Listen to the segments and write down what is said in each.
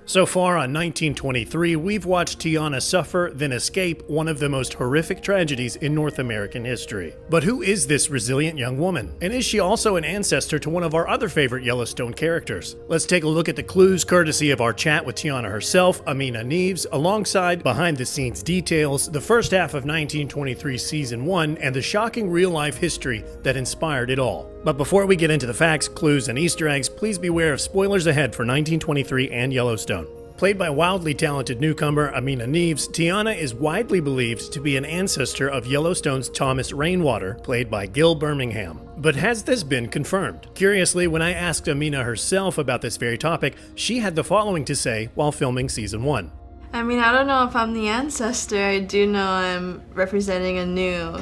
So far on 1923, we've watched Teonna suffer, then escape one of the most horrific tragedies in North American history. But who is this resilient young woman? And is she also an ancestor to one of our other favorite Yellowstone characters? Let's take a look at the clues courtesy of our chat with Teonna herself, Aminah Nieves, alongside behind-the-scenes details, the first half of 1923 Season 1, and the shocking real-life history that inspired it all. But before we get into the facts, clues, and Easter eggs, please beware of spoilers ahead for 1923 and Yellowstone. Played by wildly talented newcomer Aminah Nieves, Teonna is widely believed to be an ancestor of Yellowstone's Thomas Rainwater, played by Gil Birmingham. But has this been confirmed? Curiously, when I asked Aminah herself about this very topic, she had the following to say while filming Season 1. I mean, I don't know if I'm the ancestor. I do know I'm representing a new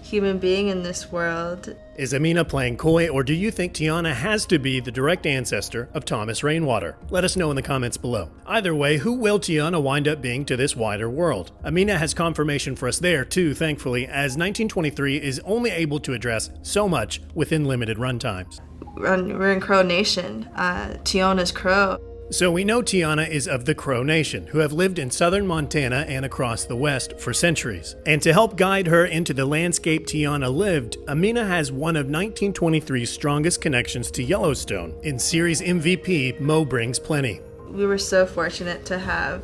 human being in this world. Is Aminah playing coy, or do you think Teonna has to be the direct ancestor of Thomas Rainwater? Let us know in the comments below. Either way, who will Teonna wind up being to this wider world? Aminah has confirmation for us there too, thankfully, as 1923 is only able to address so much within limited runtimes. We're in Crow Nation. Teonna's Crow. So we know Teonna is of the Crow Nation, who have lived in southern Montana and across the West for centuries. And to help guide her into the landscape Teonna lived, Aminah has one of 1923's strongest connections to Yellowstone in series MVP Mo Brings Plenty. We were so fortunate to have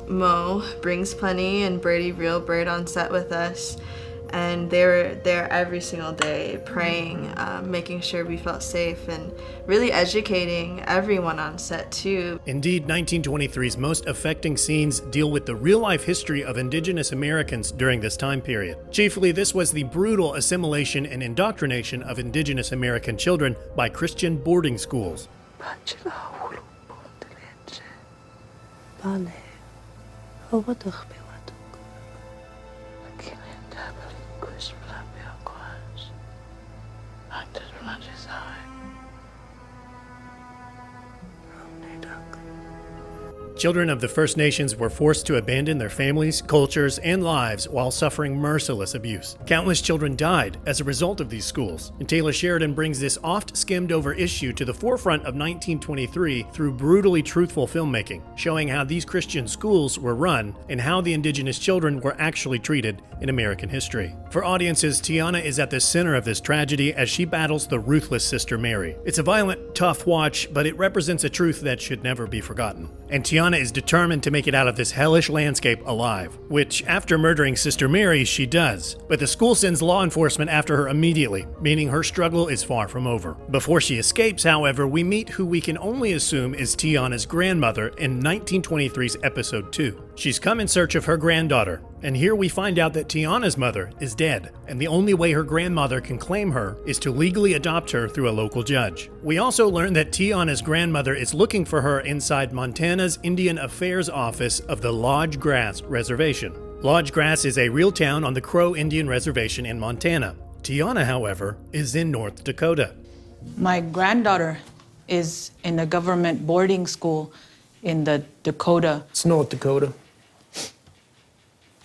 Mo Brings Plenty and Brady Real Bird on set with us. And they were there every single day praying, making sure we felt safe, and really educating everyone on set too. Indeed, 1923's most affecting scenes deal with the real-life history of Indigenous Americans during this time period. Chiefly, this was the brutal assimilation and indoctrination of Indigenous American children by Christian boarding schools. Children of the First Nations were forced to abandon their families, cultures, and lives while suffering merciless abuse. Countless children died as a result of these schools, and Taylor Sheridan brings this oft-skimmed-over issue to the forefront of 1923 through brutally truthful filmmaking, showing how these Christian schools were run and how the Indigenous children were actually treated in American history. For audiences, Teonna is at the center of this tragedy as she battles the ruthless Sister Mary. It's a violent, tough watch, but it represents a truth that should never be forgotten. And Teonna is determined to make it out of this hellish landscape alive, which, after murdering Sister Mary, she does. But the school sends law enforcement after her immediately, meaning her struggle is far from over. Before she escapes, however, we meet who we can only assume is Teonna's grandmother in 1923's episode 2. She's come in search of her granddaughter, and here we find out that Teonna's mother is dead, and the only way her grandmother can claim her is to legally adopt her through a local judge. We also learn that Teonna's grandmother is looking for her inside Montana's Indian Affairs office of the Lodge Grass Reservation. Lodge Grass is a real town on the Crow Indian Reservation in Montana. Teonna, however, is in North Dakota. My granddaughter is in a government boarding school in the Dakota. It's North Dakota.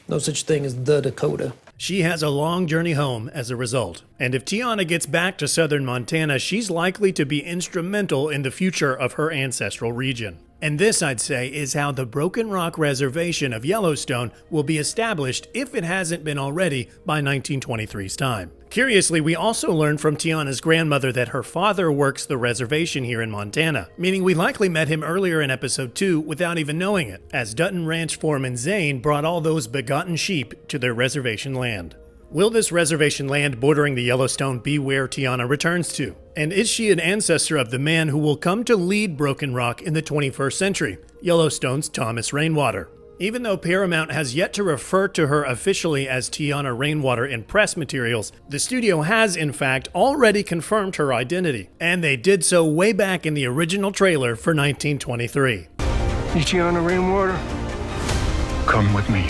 No such thing as the Dakota. She has a long journey home as a result. And if Teonna gets back to southern Montana, she's likely to be instrumental in the future of her ancestral region. And this, I'd say, is how the Broken Rock Reservation of Yellowstone will be established, if it hasn't been already, by 1923's time. Curiously, we also learned from Teonna's grandmother that her father works the reservation here in Montana, meaning we likely met him earlier in episode 2 without even knowing it, as Dutton Ranch foreman Zane brought all those begotten sheep to their reservation land. Will this reservation land bordering the Yellowstone be where Teonna returns to? And is she an ancestor of the man who will come to lead Broken Rock in the 21st century, Yellowstone's Thomas Rainwater? Even though Paramount has yet to refer to her officially as Teonna Rainwater in press materials, the studio has, in fact, already confirmed her identity. And they did so way back in the original trailer for 1923. You Teonna Rainwater? Come with me.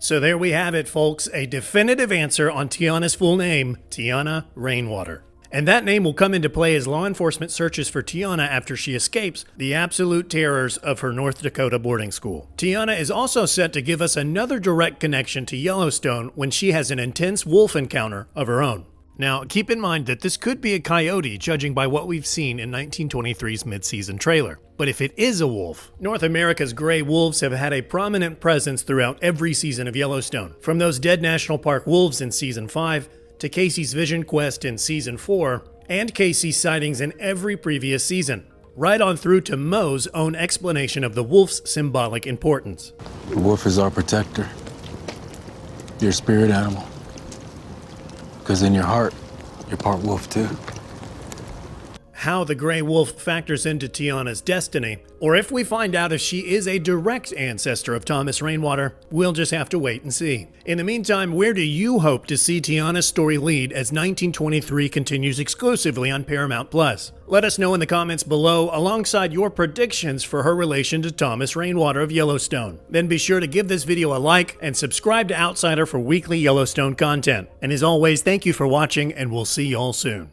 So there we have it, folks, a definitive answer on Teonna's full name, Teonna Rainwater. And that name will come into play as law enforcement searches for Teonna after she escapes the absolute terrors of her North Dakota boarding school. Teonna is also set to give us another direct connection to Yellowstone when she has an intense wolf encounter of her own. Now, keep in mind that this could be a coyote, judging by what we've seen in 1923's mid-season trailer. But if it is a wolf, North America's gray wolves have had a prominent presence throughout every season of Yellowstone. From those dead National Park wolves in Season 5, to Casey's vision quest in Season 4, and Casey's sightings in every previous season, right on through to Mo's own explanation of the wolf's symbolic importance. The wolf is our protector, your spirit animal. Because in your heart, you're part wolf too. How the gray wolf factors into Teonna's destiny, or if we find out if she is a direct ancestor of Thomas Rainwater, we'll just have to wait and see. In the meantime, where do you hope to see Teonna's story lead as 1923 continues exclusively on Paramount+? Let us know in the comments below alongside your predictions for her relation to Thomas Rainwater of Yellowstone. Then be sure to give this video a like and subscribe to Outsider for weekly Yellowstone content. And as always, thank you for watching, and we'll see y'all soon.